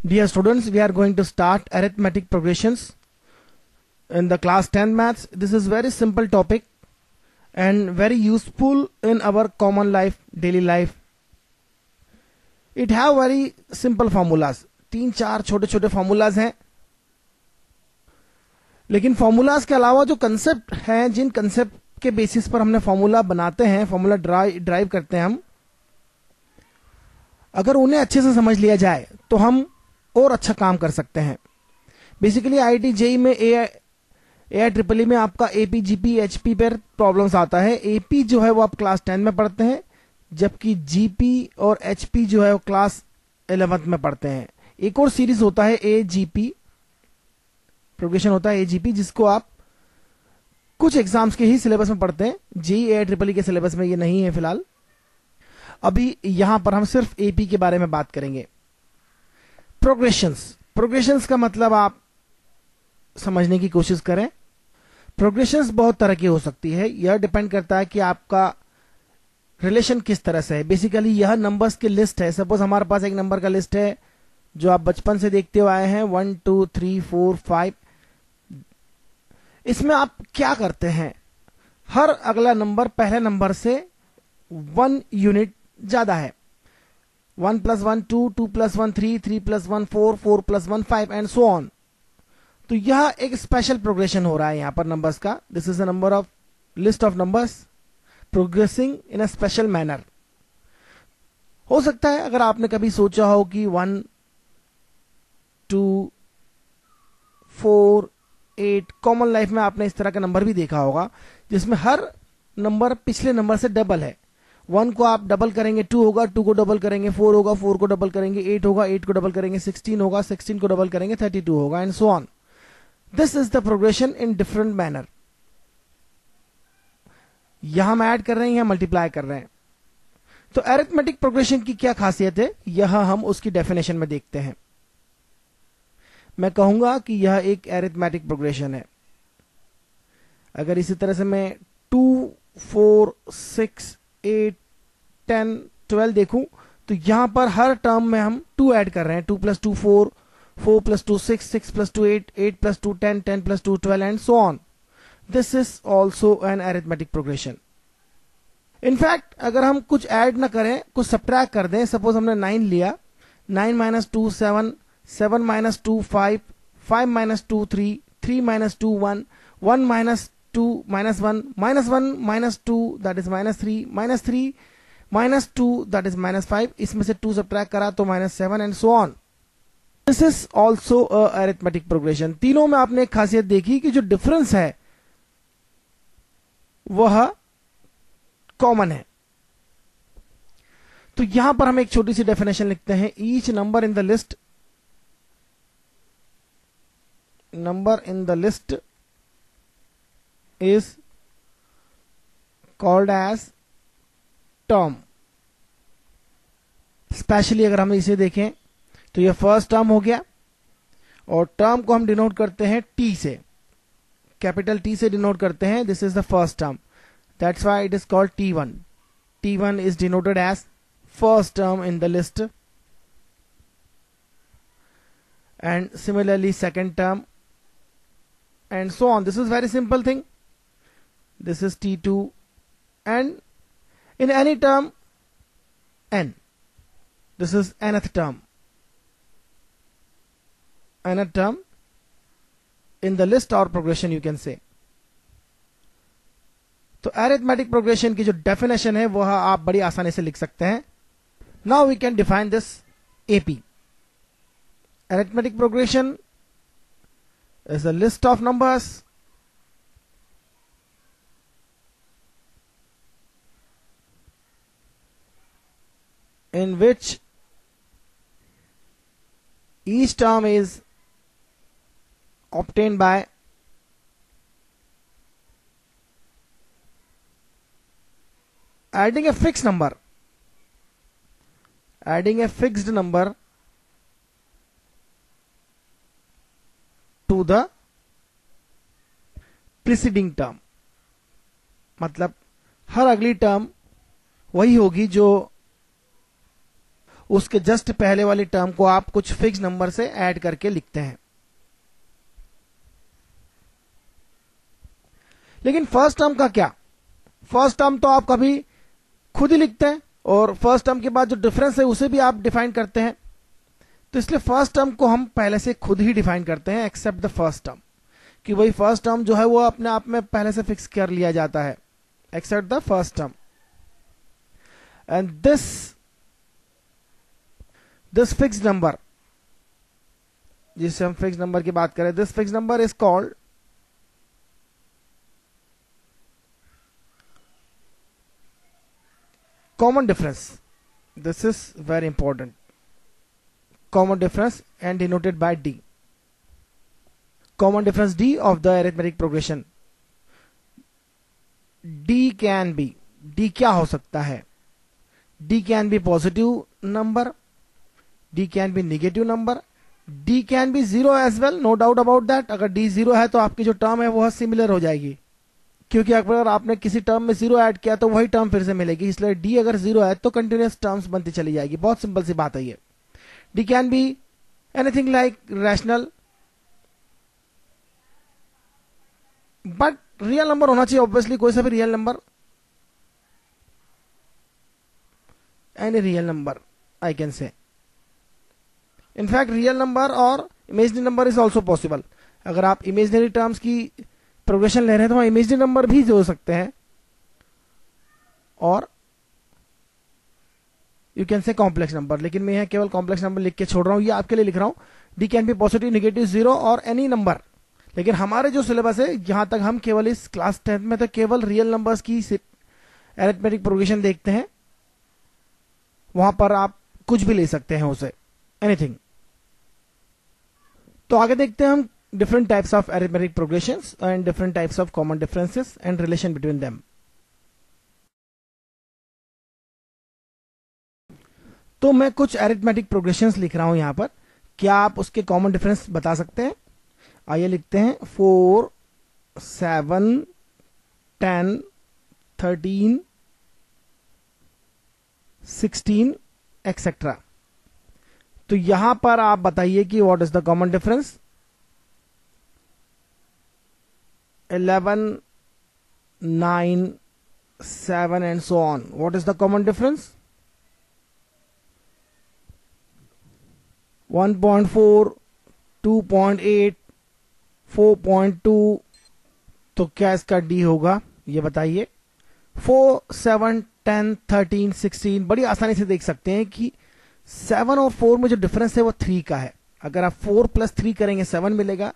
Dear students, we are going to start arithmetic progressions in the class 10 maths. This is very simple topic and very useful in our common life, daily life. It have very simple formulas. 3-4 छोटे छोटे formulas हैं, लेकिन formulas के अलावा जो concept हैं, जिन concept के basis पर हमने formula बनाते हैं, formula ड्राइव करते हैं हम, अगर उन्हें अच्छे से समझ लिया जाए तो हम और अच्छा काम कर सकते हैं. बेसिकली IIT JEE में AIEEE में आपका AP GP HP पर प्रॉब्लम्स आता है. AP जो है वो आप क्लास 10 में पढ़ते हैं, जबकि GP और HP जो है वो क्लास 11th में पढ़ते हैं. एक और सीरीज होता है AGP, प्रोग्रेशन होता है AGP, जिसको आप कुछ एग्जाम्स के ही सिलेबस में पढ़ते हैं. JEE AIEEE के सिलेबस में ये नहीं है फिलहाल. अभी यहां पर हम सिर्फ AP के बारे में बात करेंगे. प्रोग्रेशंस का मतलब आप समझने की कोशिश करें. प्रोग्रेशंस बहुत तरह की हो सकती है. यह डिपेंड करता है कि आपका रिलेशन किस तरह से है. बेसिकली यह नंबर्स की लिस्ट है. सपोज हमारे पास एक नंबर का लिस्ट है जो आप बचपन से देखते हुए आए हैं, 1 2 3 4 5. इसमें आप क्या करते हैं, हर अगला नंबर पहले नंबर से 1 यूनिट ज्यादा है. 1 + 1 2, 2 + 1 3, 3 + 1 4, 4 + 1 5 एंड सो ऑन. तो यह एक स्पेशल प्रोग्रेशन हो रहा है यहां पर नंबर्स का. This is a number of list of numbers progressing in a special manner. हो सकता है अगर आपने कभी सोचा हो कि 1 2 4 8, कॉमन लाइफ में आपने इस तरह का नंबर भी देखा होगा जिसमें हर नंबर पिछले नंबर से डबल है. 1 को आप डबल करेंगे 2 होगा, 2 को डबल करेंगे 4 होगा, 4 को डबल करेंगे 8 होगा, 8 को डबल करेंगे 16 होगा, 16 को डबल करेंगे 32 होगा and so on. This is the progression in different manner. यहां हम ऐड कर रहे हैं, यहां मल्टीप्लाई कर रहे हैं. तो अरिथमेटिक प्रोग्रेशन की क्या खासियत है, यह हम उसकी डेफिनेशन में देखते हैं. मैं कहूंगा कि यह एक अरिथमेटिक प्रोग्रेशन है. अगर इसी तरह से मैं 2 4 6 8 10 12 देखूं तो यहां पर हर टर्म में हम 2 ऐड कर रहे हैं. 2 + 2 4, 4 + 2 6, 6 + 2 8, 8 + 2 10, 10 + 2 12 and so on. This is also an arithmetic progression. In fact अगर हम कुछ ऐड ना करें, कुछ सब्ट्रैक्ट कर दें, सपोज हमने 9 लिया, 9 - 2 7, 7 - 2 5, 5 - 2 3, 3 - 2 1, 1 - 2 -1, -1 - 2 that is -3, -3 -2 that is -5. इसमें से 2 सब्ट्रैक्ट करा तो -7 and so on. This is also a arithmetic progression. तीनों में आपने एक खासियत देखी कि जो डिफरेंस है वह कॉमन है. तो यहां पर हम एक छोटी सी डेफिनेशन लिखते हैं. Each number in the list is called as term. Specially अगर हम इसे देखें तो यह फर्स्ट टर्म हो गया, और टर्म को हम डिनोट करते हैं T से, कैपिटल T से डिनोट करते हैं. This is the first term, that's why it is called T1. T1 is denoted as first term in the list, and similarly second term and so on. This is very simple thing. This is T2, and in any term n, this is nth term in the list or progression you can say. तो arithmetic progression की जो definition है वह आप बड़ी आसानी से लिख सकते हैं. Now we can define this AP. Arithmetic progression is a list of numbers in which each term is obtained by adding a fixed number to the preceding term. मतलब हर अगली टर्म वही होगी जो उसके जस्ट पहले वाली टर्म को आप कुछ फिक्स नंबर से ऐड करके लिखते हैं। लेकिन फर्स्ट टर्म का क्या? फर्स्ट टर्म तो आप कभी खुद ही लिखते हैं और फर्स्ट टर्म के बाद जो डिफरेंस है उसे भी आप डिफाइन करते हैं। तो इसलिए फर्स्ट टर्म को हम पहले से खुद ही डिफाइन करते हैं, एक्सेप्ट द फर्स्ट टर्म, कि वही फर्स्ट टर्म जो है वो अपने आप में पहले से फिक्स कर लिया जाता है, except the first term. And this fix number, जिससे हम फिक्स नंबर की बात करें, this fix number is called common difference. This is very important. Common difference and denoted by D. Common difference D of the arithmetic progression. D can be, D क्या हो सकता है? D can be positive number, D can be negative number, D can be zero as well, no doubt about that. अगर D zero है तो आपकी जो term है वह सिमिलर हो जाएगी, क्योंकि अगर आपने किसी टर्म में जीरो ऐड किया तो वही टर्म फिर से मिलेगी, इसलिए डी अगर जीरो है तो कंटिन्यूअस टर्म्स बनती चली जाएगी। बहुत सिंपल सी बात है ये। D can be anything like rational, but real number होना चाहिए ऑब्वियसली, कोई सा भी real number, any real number I can say. In fact real number और imaginary number is also possible. अगर आप इमेजिनरी टर्म्स की प्रोग्रेशन ले रहे हैं तो वहां इमेजिनरी नंबर भी जो हो सकते हैं, और you can say complex number, लेकिन मैं यहां केवल कॉम्प्लेक्स नंबर लिख के छोड़ रहा हूं, ये आपके लिए लिख रहा हूं। D can B positive, negative, zero और एनी नंबर। लेकिन हमारे जो सिलेबस है यहां तक हम केवल इस क्लास 10th में तो केवल रियल नंबर्स की अरिथमेटिक प्रोग्रेशन देखते हैं, वहां पर आप कुछ भी ले सकते हैं उसे, एनीथिंग। तो आगे देखते हैं हम different types of arithmetic progressions and different types of common differences and relation between them. तो मैं कुछ arithmetic progressions लिख रहा हूं यहां पर, क्या आप उसके common difference बता सकते हैं? आइए लिखते हैं 4 7 10 13 16 एक्सेट्रा। तो यहां पर आप बताइए कि what is the common difference. 11 9 7 and so on. What is the common difference? 1.4 2.8 4.2। तो क्या इसका डी होगा ये बताइए। 4 7 10 13 16 बड़ी आसानी से देख सकते हैं कि 7 और 4 में जो डिफरेंस है वो 3 का है। अगर आप 4 + 3 करेंगे 7 मिलेगा,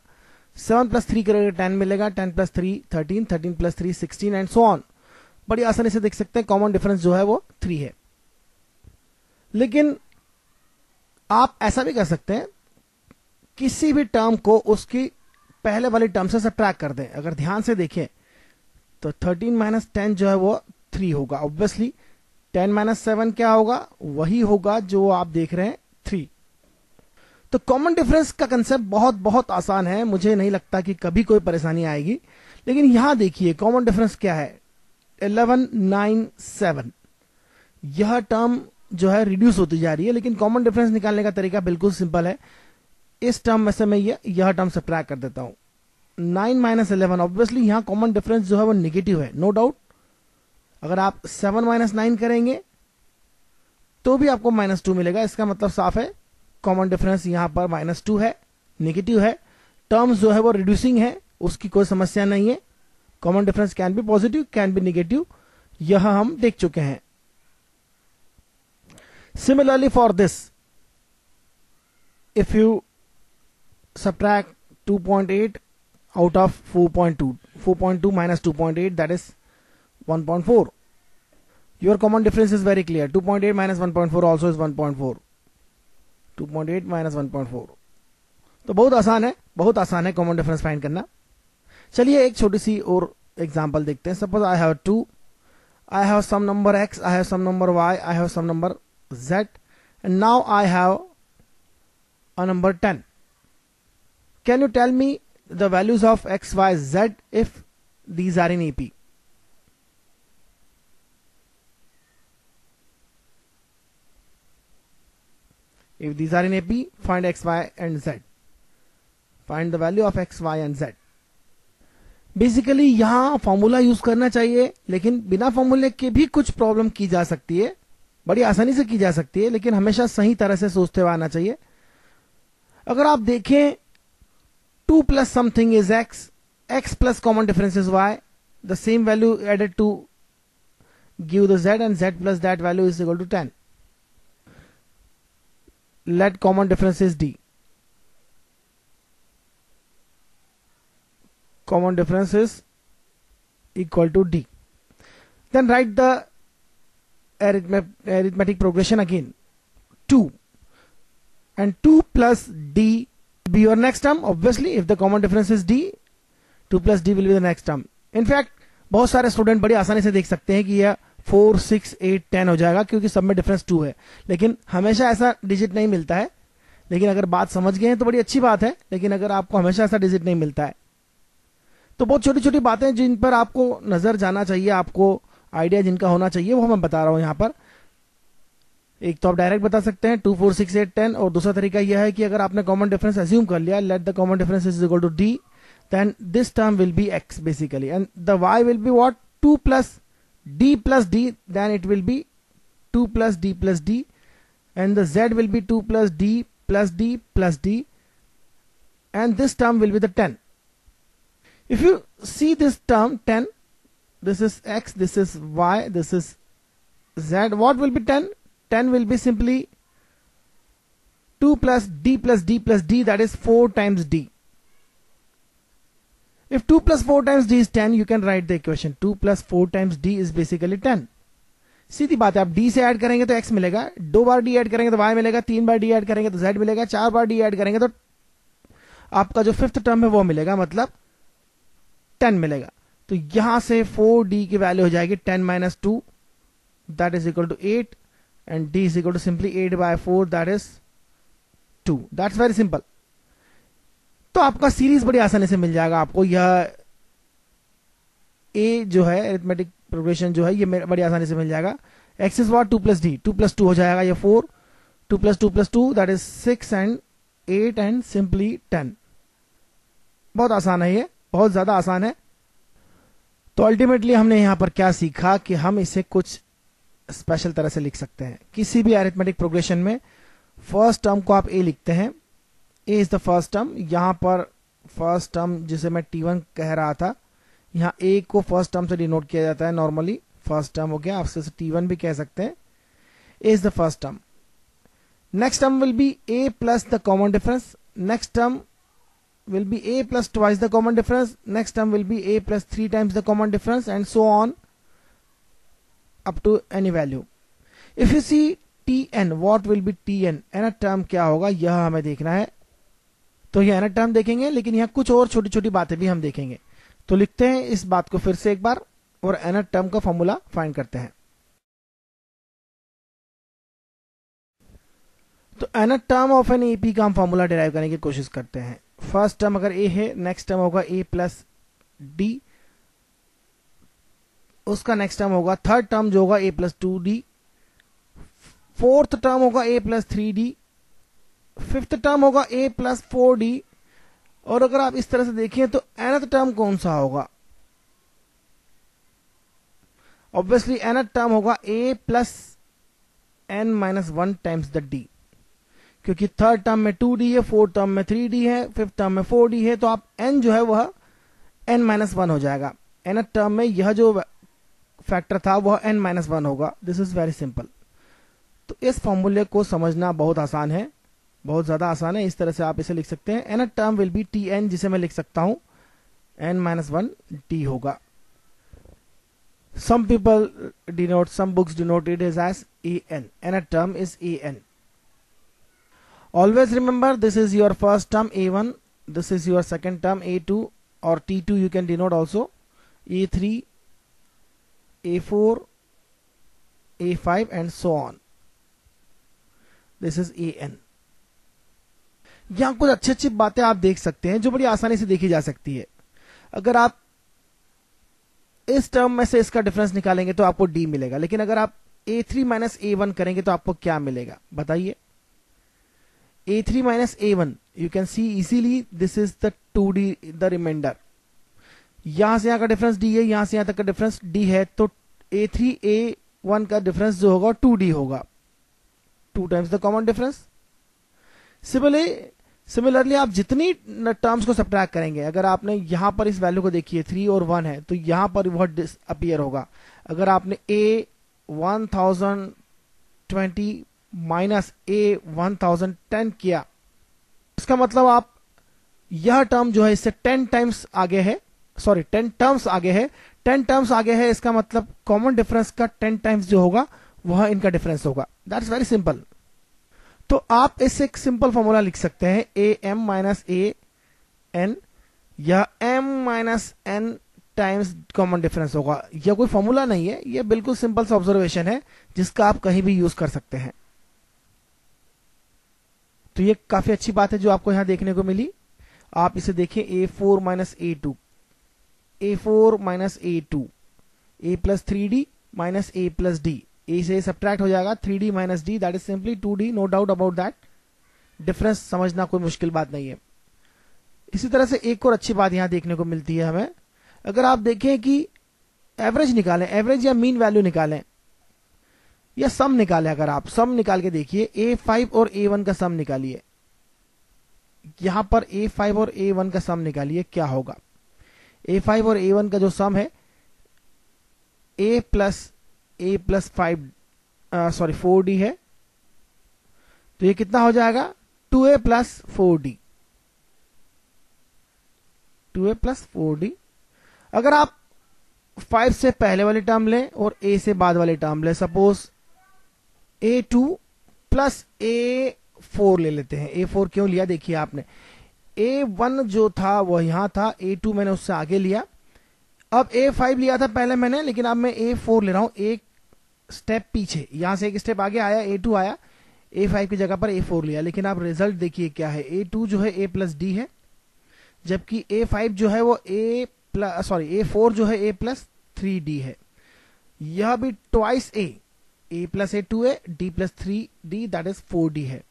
7 + 3 करेंगे 10 मिलेगा, 10 + 3 13, 13 + 3 16 एंड सो ऑन। बड़ी आसानी से देख सकते हैं कॉमन डिफरेंस जो है वो 3 है। लेकिन आप ऐसा भी कर सकते हैं, किसी भी टर्म को उसकी पहले वाली टर्म से सब्ट्रैक्ट कर दें। अगर ध्यान से देखें तो 13 - 10 जो है वो 3 होगा ऑब्वियसली। 10 - 7 क्या होगा? वही होगा जो आप देख रहे हैं 3। तो कॉमन डिफरेंस का कंसेप्ट बहुत बहुत आसान है, मुझे नहीं लगता कि कभी कोई परेशानी आएगी। लेकिन यहां देखिए कॉमन डिफरेंस क्या है। 11 9 7 यह टर्म जो है रिड्यूस होती जा रही है, लेकिन कॉमन डिफरेंस निकालने का तरीका बिल्कुल सिंपल है। इस टर्म में से मैं यह टर्म सब्ट्रैक्ट कर देता हूं। 9 - 11 ऑब्वियसली यहां कॉमन डिफरेंस जो है वो नेगेटिव है, नो डाउट। अगर आप 7 - 9 करेंगे तो भी आपको -2 मिलेगा। इसका मतलब साफ है कॉमन डिफरेंस यहां पर -2 है, नेगेटिव है। टर्म्स जो है वो रिड्यूसिंग है, उसकी कोई समस्या नहीं है। Common difference can be positive, can be negative, यह हम देख चुके हैं। Similarly for this, if you subtract 2.8 out of 4.2, 4.2 - 2.8 that is 1.4. Your common difference is very clear. 2.8 - 1.4 also is 1.4. 2.8 - 1.4। तो बहुत आसान है, बहुत आसान है कॉमन डिफरेंस फाइंड करना। चलिए एक छोटी सी और एग्जांपल देखते हैं। Suppose I have 2, I have some number x, I have some number y, I have some number z, and now I have a number 10. Can you tell me the values of x, y, z if these are in AP? If these are in AP, find x, y and z. Find the value of x, y and z. Basically यहां formula use करना चाहिए, लेकिन बिना फॉर्मूले के भी कुछ problem की जा सकती है, बड़ी आसानी से की जा सकती है, लेकिन हमेशा सही तरह से सोचते हुए आना चाहिए। अगर आप देखें 2 plus something is x, x plus common difference is y, the same value added to give the z, and z plus that value is equal to 10. Let common difference is d. Common difference is equal to d. Then write the arithmetic progression again. 2 and 2 plus d be your next term. Obviously if the common difference is d, 2 plus d will be the next term. In fact बहुत सारे student बड़ी आसानी से देख सकते हैं कि यह 4, 6, 8, 10 हो जाएगा, क्योंकि सब में डिफरेंस 2 है, लेकिन हमेशा ऐसा डिजिट नहीं मिलता है। लेकिन अगर बात समझ गए हैं तो बड़ी अच्छी बात है, लेकिन अगर आपको हमेशा ऐसा डिजिट नहीं मिलता है तो बहुत छोटी छोटी बातें जिन पर आपको नजर जाना चाहिए, आपको आइडिया जिनका होना चाहिए, वो मैं बता रहा हूं यहां पर। एक तो आप डायरेक्ट बता सकते हैं 2, 4, 6, 8, 10, और दूसरा तरीका यह है कि अगर आपने कॉमन डिफरेंस अज्यूम कर लिया, let the common difference is equal to D, then this term will be x basically, and the y will be what? 2 plus d, then it will be 2 plus d, and the z will be 2 plus d plus d, and this term will be the 10. If you see this term 10, this is x, this is y, this is z, what will be 10? 10 will be simply 2 plus d, that is 4 times d. If 2 plus 4 times d is 10, you can write the equation 2 plus 4 times d is basically 10. सीधी बात है, आप d से add करेंगे तो x मिलेगा, 2 बार d add करेंगे तो y मिलेगा, 3 बार d ऐड करेंगे तो z मिलेगा, 4 बार d ऐड करेंगे तो आपका जो फिफ्थ टर्म है वो मिलेगा, मतलब 10 मिलेगा। तो यहां से 4d की वैल्यू हो जाएगी 10 minus 2, that is equal to 8, and d is equal to simply 8 by 4, that is 2. That's very simple. तो आपका सीरीज बड़ी आसानी से मिल जाएगा आपको। यह ए जो है अरिथमेटिक प्रोग्रेशन जो है ये बड़ी आसानी से मिल जाएगा। X is what? 2 plus d, 2 plus 2 हो जाएगा ये 4, 2 plus 2 plus 2 that is 6 and 8 and simply 10। बहुत आसान है, ये बहुत ज्यादा आसान है। तो अल्टीमेटली हमने यहां पर क्या सीखा कि हम इसे कुछ स्पेशल तरह से लिख सकते हैं। किसी भी अरिथमेटिक प्रोग्रेशन में फर्स्ट टर्म को आप ए लिखते हैं, a is the first term. यहां पर फर्स्ट टर्म जिसे मैं t1 कह रहा था, यहां ए को फर्स्ट टर्म से डिनोट किया जाता है नॉर्मली, फर्स्ट टर्म हो गया, आप इसे t1 भी कह सकते हैं। A is the first term. Next term will be a plus the common difference, next term will be a plus twice the common difference, next term will be a plus 3 times the common difference, and so on up to any value. If you see tn, what will be tn? nth term क्या होगा यह हमें देखना है। तो ये nth term देखेंगे, लेकिन यहाँ कुछ और छोटी छोटी बातें भी हम देखेंगे। तो लिखते हैं इस बात को फिर से एक बार और nth term का फॉर्मूला फाइंड करते हैं। तो nth term of an AP का हम फॉर्मूला डिराइव करने की कोशिश करते हैं। फर्स्ट टर्म अगर ए है, नेक्स्ट टर्म होगा ए प्लस डी, उसका नेक्स्ट टर्म होगा थर्ड टर्म जो होगा ए प्लस 2d, फोर्थ टर्म होगा ए प्लस 3d, फिफ्थ टर्म होगा ए प्लस 4d, और अगर आप इस तरह से देखें तो nth टर्म कौन सा होगा? ऑब्वियसली nth टर्म होगा a plus n minus 1 times the d, क्योंकि थर्ड टर्म में 2d है, फोर्थ टर्म में 3d है, फिफ्थ टर्म में 4d है, तो आप n जो है वह n माइनस 1 हो जाएगा। nth टर्म में यह जो फैक्टर था वह n माइनस 1 होगा। This is very simple. तो इस फॉर्मूले को समझना बहुत आसान है, बहुत ज्यादा आसान है। इस तरह से आप इसे लिख सकते हैं। nth term will B tn, जिसे मैं लिख सकता हूं n माइनस 1 d होगा। Some people denote, some books denote it as an. nth term is an. Always remember, this is your first term a1, this is your second term a2, or t2 you can denote also, a3, a4, a5 and so on. This is an. यहां कुछ अच्छी अच्छी बातें आप देख सकते हैं जो बड़ी आसानी से देखी जा सकती है। अगर आप इस टर्म में से इसका डिफरेंस निकालेंगे तो आपको d मिलेगा, लेकिन अगर आप a3 माइनस a1 करेंगे तो आपको क्या मिलेगा बताइए? A3 minus A1, you can see easily this is the 2D, the remainder. यहां से यहां का डिफरेंस D है, यहां से यहां तक का डिफरेंस D है, तो A3 A1 का डिफरेंस जो होगा 2D होगा, 2 times the common difference. Similarly आप जितनी टर्म्स को सब्ट्रैक्ट करेंगे, अगर आपने यहां पर इस वैल्यू को देखिए 3 और 1 है, तो यहां पर वह अपीयर होगा. अगर आपने A 1020 माइनस A 1010 किया, इसका मतलब आप यह टर्म जो है इससे 10 टाइम्स आगे है, सॉरी 10 टर्म्स आगे है, 10 टर्म्स आगे है, इसका मतलब कॉमन डिफरेंस का 10 टाइम्स जो होगा वह इनका डिफरेंस होगा. That's very simple. तो आप इससे एक सिंपल फॉर्मूला लिख सकते हैं, a m minus a n, या m minus n times common difference होगा. यह कोई फॉर्मूला नहीं है, यह बिल्कुल सिंपल सा ऑब्जर्वेशन है जिसका आप कहीं भी यूज कर सकते हैं. तो ये काफी अच्छी बात है जो आपको यहां देखने को मिली. आप इसे देखें, A4 minus A2, A4 minus A2, A plus 3D minus A plus D. A से सब्ट्रैक्ट हो जाएगा 3D minus D, that is simply 2D, no doubt about that. Difference समझना कोई मुश्किल बात नहीं है. इसी तरह से एक और अच्छी बात यहां देखने को मिलती है हमें. अगर आप देखें कि एवरेज निकालें, एवरेज या मीन वैल्यू निकालें या सम निकालें, अगर आप सम निकाल के देखिए, A5 और A1 का सम निकालिए. यहां पर A5 और A1 का सम निकालिए, क्या होगा? A5 और A1 का जो सम है A प्लस 5 सॉरी 4D है, तो ये कितना हो जाएगा? 2A plus 4D, 2A plus 4D. अगर आप 5 से पहले वाली टर्म लें और A से बाद वाली टर्म लें, सपोज A2 प्लस A4 ले लेते हैं. A4 क्यों लिया देखिए आपने, A1 जो था वह यहां था, A2 मैंने उससे आगे लिया, अब A5 लिया था पहले मैंने, लेकिन अब मैं A4 ले रहा हूं एक स्टेप पीछे. यहां से एक स्टेप आगे आया, A2 आया, A5 की जगह पर A4 लिया. लेकिन आप रिजल्ट देखिए क्या है, A2 जो है A प्लस D है, जबकि A5 जो है वो A4 जो है A प्लस 3D है. यह भी twice A plus A2A, D plus 3D, that is 4D है.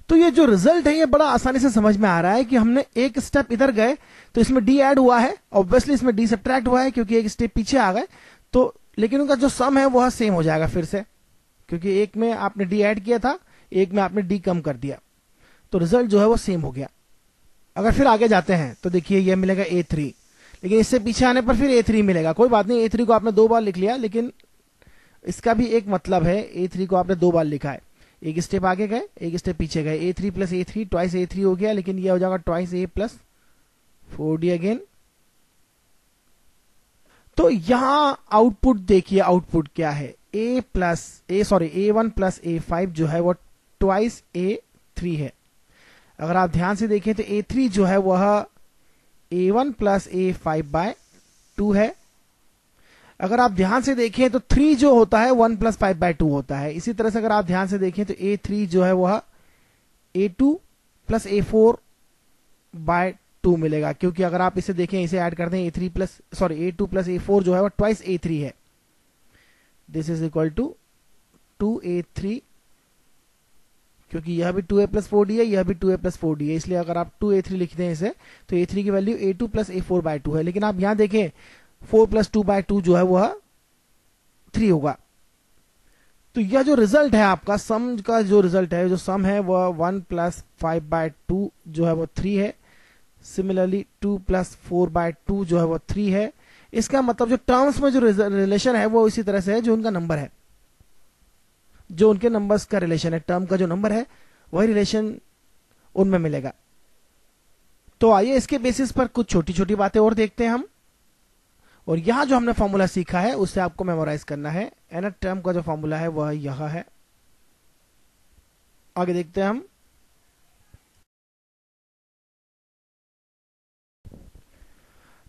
तो ये जो रिजल्ट है ये बड़ा आसानी से समझ में आ रहा है कि हमने एक स्टेप इधर गए तो इसमें D ऐड हुआ है, ऑब्वियसली इसमें D सब्ट्रैक्ट हुआ है क्योंकि एक स्टेप पीछे आ गए, तो लेकिन उनका जो सम है वह सेम हो जाएगा फिर से, क्योंकि एक में आपने D ऐड किया था, एक में आपने D कम कर दिया, तो रिजल्ट जो है वो सेम हो गया. अगर फिर आगे जाते हैं तो देखिए यह मिलेगा A3, लेकिन इससे पीछे आने पर फिर A3 मिलेगा. कोई बात नहीं, A3 को आपने 2 बार लिख लिया, लेकिन इसका भी एक मतलब है, A3 को आपने 2 बार लिखा है, एक स्टेप आगे गए एक स्टेप पीछे गए. A3 plus A3 twice A3 हो गया, लेकिन यह हो जाएगा twice A plus 4D again. तो यहां आउटपुट देखिए, आउटपुट क्या है, A1 प्लस A5 जो है वो ट्वाइस A3 है. अगर आप ध्यान से देखें तो A3 जो है वह A1 प्लस A5 बाय 2 है. अगर आप ध्यान से देखें तो 3 जो होता है 1 प्लस 5 बाय 2 होता है. इसी तरह से अगर आप ध्यान से देखें तो A3 जो है वह A2 प्लस A4 बाय 2 मिलेगा, क्योंकि अगर आप इसे देखें, इसे ऐड कर दें, A2 प्लस A4 जो है वह ट्वाइस A3 है. This is equal to 2A3, क्योंकि यह भी 2A प्लस 4D है, यह भी 2A प्लस 4D है, इसलिए अगर आप 2A3 लिखते हैं इसे तो A3 की value A2 plus A4 bye 2 है. लेकिन आप यहां देखें 4 प्लस 2 बाय 2 जो है वह 3 होगा. तो यह जो रिजल्ट है आपका सम का, जो रिजल्ट है, जो सम है वह 1 प्लस 5 बाय 2 जो है वह 3 है. सिमिलरली 2 प्लस 4 बाय 2 जो है वह 3 है. इसका मतलब जो टर्म्स में जो रिलेशन है वो इसी तरह से है, जो उनका नंबर है, जो उनके नंबर्स का रिलेशन है, टर्म का जो नंबर है वही रिलेशन उनमें मिलेगा. तो आइए इसके बेसिस पर कुछ छोटी छोटी बातें और देखते हैं हम. और यहां जो हमने फॉर्मूला सीखा है उससे आपको मेमोराइज करना है. nth टर्म का जो फॉर्मूला है वह यह है. आगे देखते हैं हम.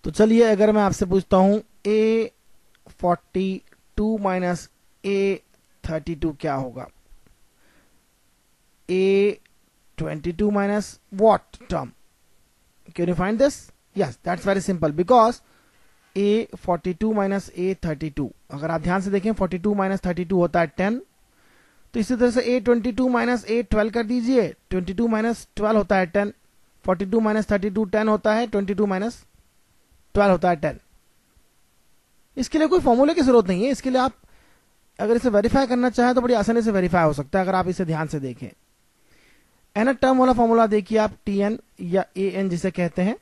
तो चलिए, अगर मैं आपसे पूछता हूं A42 माइनस A32 क्या होगा? A22 minus what term? Can you find this? Yes, that's very simple because A42 minus A32, अगर आप ध्यान से देखें 42 माइनस 32 होता है 10, तो इसी तरह से A22 माइनस A12 कर दीजिए, 22 माइनस 12 होता है 10, 42 माइनस 32 10 होता है, 22 माइनस 12 होता है 10। इसके लिए कोई फॉर्मूले की जरूरत नहीं है, इसके लिए आप अगर इसे वेरीफाई करना चाहें तो बड़ी आसानी से वेरीफाई हो सकता है अगर आप इसे ध्यान से देखें। nth टर्म वाला फॉर्मूला देखिए आप, Tn या An जिसे कहते हैं।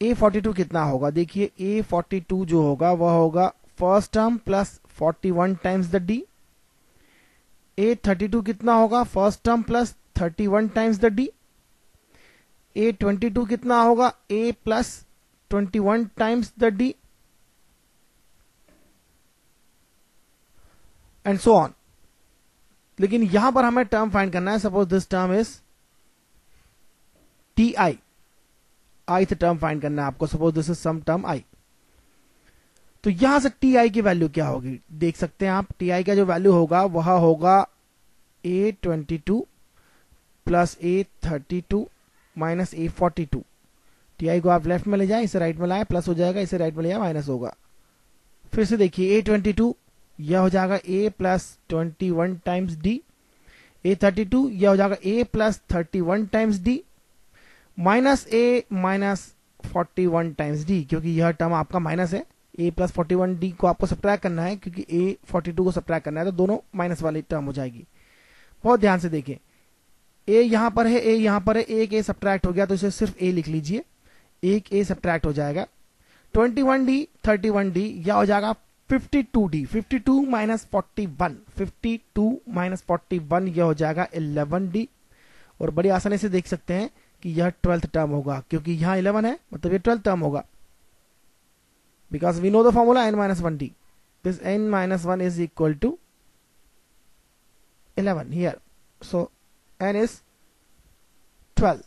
A42 कितना होगा, देखिए A42 जो होगा वह होगा first term plus 41 times the D। A32 कितना होगा, first term plus 31 times the D। A22 कितना होगा, A plus 21 times the D, and so on. लेकिन यहां पर हमें टर्म फाइंड करना है। Suppose this term is Ti, ith term find करना है आपको। Suppose this is some term I, तो यहां से Ti की वैल्यू क्या होगी देख सकते हैं आप। Ti का जो वैल्यू होगा वह होगा A22 plus A32 minus A42। Ti को आप लेफ्ट में ले जाए, इसे राइट में लाए, प्लस हो जाएगा, इसे राइट में ले जाए, माइनस होगा। फिर से देखिए A22 यह हो जाएगा A plus 21 times D। A32 यह हो जाएगा A plus 31 times D minus A minus 41 times D, क्योंकि यह टर्म आपका माइनस है। A प्लस 41D को आपको सब्ट्रैक्ट करना है, क्योंकि A42 को सब्ट्रैक्ट करना है, तो दोनों माइनस वाली टर्म हो जाएगी। बहुत ध्यान से देखें, A यहां पर है, A यहां पर है, एक A सब्ट्रैक्ट हो गया तो इसे सिर्फ A लिख लीजिए, एक A सब्ट्रैक्ट हो जाएगा। 21D 31D यह हो जाएगा 52D, 52 माइनस 41, 52 माइनस 41 यह हो जाएगा 11D। और बड़ी आसानी से देख सकते हैं कि यह 12th टर्म होगा, क्योंकि यहां 11 है मतलब ये 12th टर्म होगा, because we know the formula n-1d। This n-1 is equal to 11 here, so n is 12।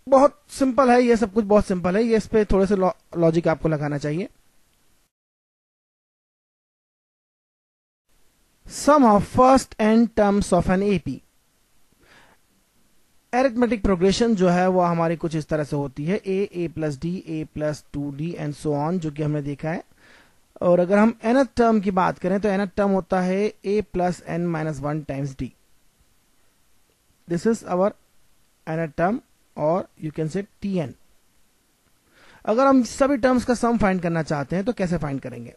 बहुत सिंपल है, ये सब कुछ बहुत सिंपल है, ये इस पे थोड़े से लॉजिक आपको लगाना चाहिए। Sum of first n terms of an AP। Arithmetic progression जो है वो हमारी कुछ इस तरह से होती है, A plus D, A plus 2D and so on, जो कि हमने देखा है। और अगर हम nth टर्म की बात करें तो nth टर्म होता है A plus n minus 1 times D। This is our nth term, और यू कैन से Tn। अगर हम सभी टर्म्स का सम फाइंड करना चाहते हैं तो कैसे फाइंड करेंगे?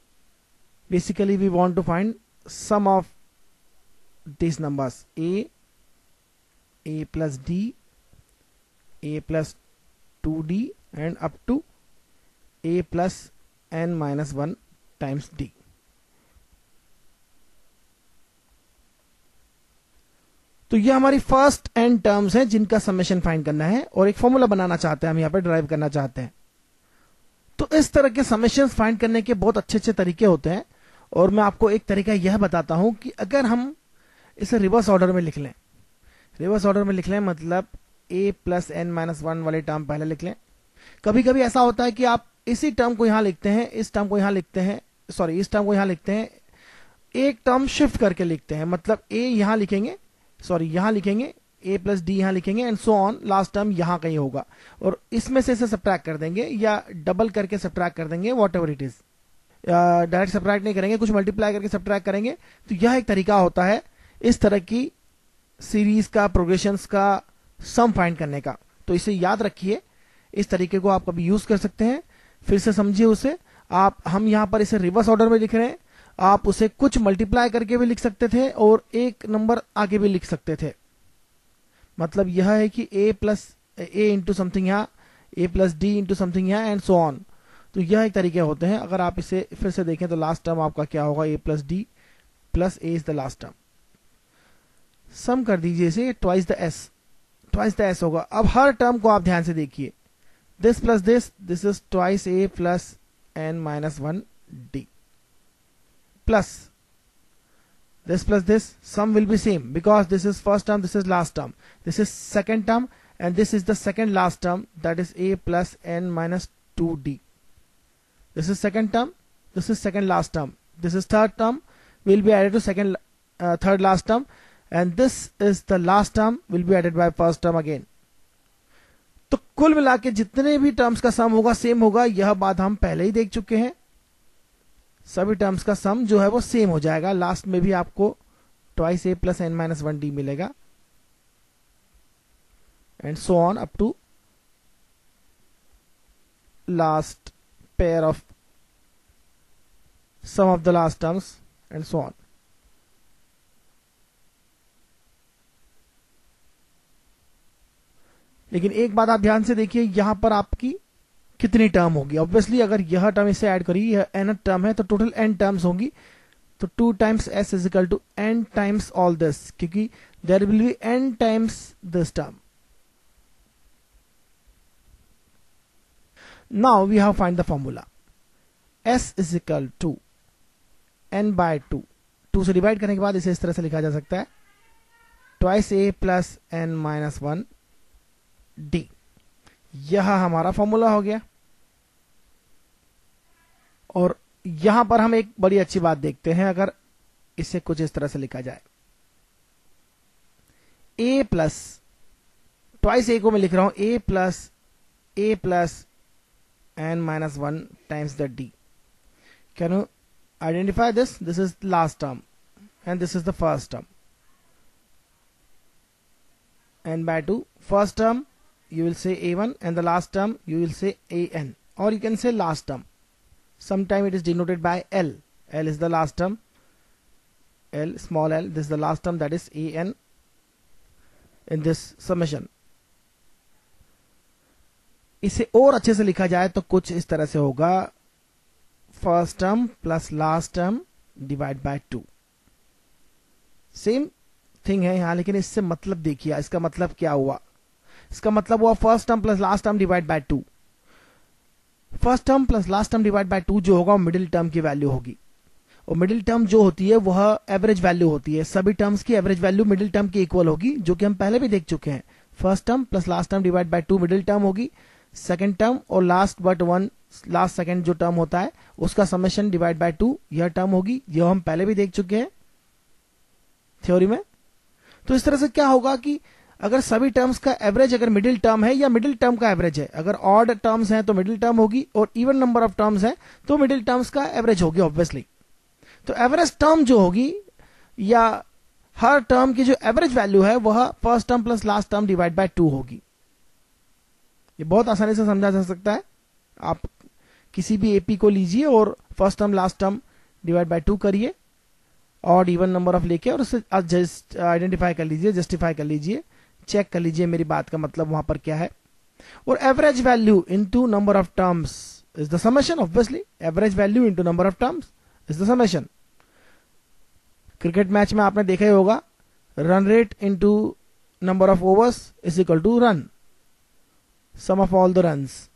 Basically we want to find sum of these numbers A plus D, A plus 2D and up to A plus n minus 1 times D। तो ये हमारी फर्स्ट n टर्म्स हैं जिनका समेशन फाइंड करना है, और एक फॉर्मूला बनाना चाहते हैं हम यहाँ पर, ड्राइव करना चाहते हैं। तो इस तरह के समेशन फाइंड करने के बहुत अच्छे अच्छे तरीके होते हैं, और मैं आपको एक तरीका यह बताता हूं कि अगर हम इसे रिवर्स ऑर्डर में लिख लें, रिवर्स ऑर्डर में लिख लें मतलब A प्लस n माइनस 1 वाले टर्म पहले लिख लें। कभी कभी ऐसा होता है कि आप इसी टर्म को यहां लिखते हैं, इस टर्म को यहां लिखते हैं, सॉरी इस टर्म को यहां लिखते हैं, एक टर्म शिफ्ट करके लिखते हैं, मतलब A यहां लिखेंगे, सॉरी यहां लिखेंगे, A प्लस D यहां लिखेंगे and so on, last term यहां कहीं होगा, और इसमें से इसे सब्ट्रैक्ट कर देंगे या डबल करके सब्ट्रैक्ट कर देंगे, what ever it is. Direct subtract नहीं करेंगे, कुछ मल्टीप्लाई करके सब्ट्रैक्ट करेंगे। तो यह एक तरीका होता है इस तरह की सीरीज का, प्रोग्रेशंस का सम फाइंड करने का। तो इसे याद रखिए, इस तरीके को आप कभी यूज कर सकते हैं। फिर से समझिए उसे आप, हम यहां पर इसे रिवर्स ऑर्डर में लिख रहे हैं, आप उसे कुछ मल्टीप्लाई करके भी लिख सकते थे और एक नंबर आगे भी लिख सकते थे। मतलब यह है कि A plus A into something यहाँ, A plus D into something यहाँ एंड सो ऑन। तो यह एक तरीके होते हैं। अगर आप इसे फिर से देखें तो लास्ट टर्म आपका क्या होगा, A plus D plus A is the last term. Sum कर दीजिए इसे, ट्वाइस द एस होगा। अब हर टर्म को आप ध्यान से देखिए, this plus this is twice A plus n minus 1 D plus this sum will be same because this is first term, this is last term, this is second term and this is the second last term, that is A plus n minus 2D. This is second term, this is second last term, this is third term, will be added to third last term, and this is the last term, will be added by first term again. तो कुल मिला के जितने भी terms का सम होगा same होगा, यह बात हम पहले ही देख चुके हैं। सभी टर्म्स का सम जो है वो सेम हो जाएगा, लास्ट में भी आपको twice A plus N minus 1d मिलेगा, and so on up to last pair of sum of the last terms and so on. लेकिन एक बात आप ध्यान से देखिए, यहां पर आपकी कितनी टर्म होगी. ऑब्वियसली अगर यह टर्म इसे ऐड करी, यह n टर्म है, तो टोटल n टर्म्स होंगी. तो 2 times s is equal to n times all this, क्योंकि there will be n times this term. Now we have find the formula. s is equal to n by 2. 2 से divide करने के बाद इसे इस तरह से लिखा जा सकता है, twice a plus n minus 1d. यह हमारा फॉर्मूला हो गया. और यहां पर हम एक बड़ी अच्छी बात देखते हैं, अगर इसे कुछ इस तरह से लिखा जाए, a प्लस ट्वाइस a को मैं लिख रहा हूं a plus n minus 1 times the d. Can you identify this? This is last term and this is the first term. n by 2, first term you will say a1 and the last term you will say an, or you can say last term. Sometime it is denoted by l. L is the last term, l, small l, this is the last term, that is an in this summation. इसे और अच्छे से लिखा जाए तो कुछ इस तरह से होगा, first term plus last term divide by 2. Same thing है यहां, लेकिन इससे मतलब देखिए, इसका मतलब क्या हुआ. इसका मतलब हुआ first term plus last term divide by 2. First term plus last term divide by 2 जो होगा वो मिडिल टर्म की वैल्यू होगी. और मिडिल टर्म जो होती है वह एवरेज वैल्यू होती है. सभी टर्म्स की एवरेज वैल्यू मिडिल टर्म की इक्वल होगी, जो कि हम पहले भी देख चुके हैं. First term plus last term divide by 2 middle term होगी. सेकंड टर्म और last but one, last second जो टर्म होता है उसका समेशन डिवाइड बाय 2 यह टर्म होगी, जो हम पहले भी देख चुके हैं थ्योरी में. तो इस तरह से क्या होगा कि अगर सभी टर्म्स का एवरेज अगर मिडिल टर्म है या मिडिल टर्म का एवरेज है, अगर ऑड टर्म्स हैं तो मिडिल टर्म होगी, और इवन नंबर ऑफ टर्म्स हैं तो मिडिल टर्म्स का एवरेज होगी ऑब्वियसली. तो एवरेज टर्म जो होगी या हर टर्म की जो एवरेज वैल्यू है वह first term plus last term divide by 2 होगी. ये बहुत आसानी से समझा जा सकता है. आप किसी भी एपी को लीजिए और first term last term divide by 2 करिए, ऑड इवन नंबर ऑफ लेके, और उससे आइडेंटिफाई कर लीजिए, जस्टिफाई कर लीजिए, चेक कर लीजिए मेरी बात का मतलब वहां पर क्या है. और average value into number of terms is the summation. Obviously average value into number of terms is the summation. Cricket match में आपने देखा ही होगा, run rate into number of overs is equal to run. Sum of all the runs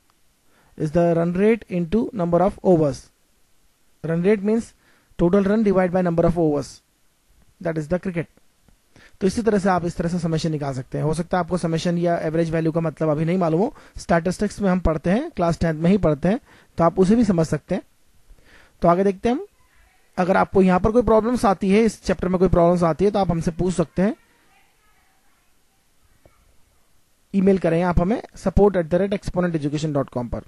is the run rate into number of overs. Run rate means total run divided by number of overs. That is the cricket. तो इसी तरह से आप इस तरह से summation निकाल सकते हैं. हो सकता है आपको समेशन या एवरेज वैल्यू का मतलब अभी नहीं मालूम हो, स्टैटिस्टिक्स में हम पढ़ते हैं, क्लास 10th में ही पढ़ते हैं, तो आप उसे भी समझ सकते हैं. तो आगे देखते हैं हम. अगर आपको यहां पर कोई प्रॉब्लम्स आती है, इस चैप्टर में कोई प्रॉब्लम्स आती है, तो आप हमसे पूछ सकते हैं. ईमेल करें आप हमें support@exponenteducation.com पर.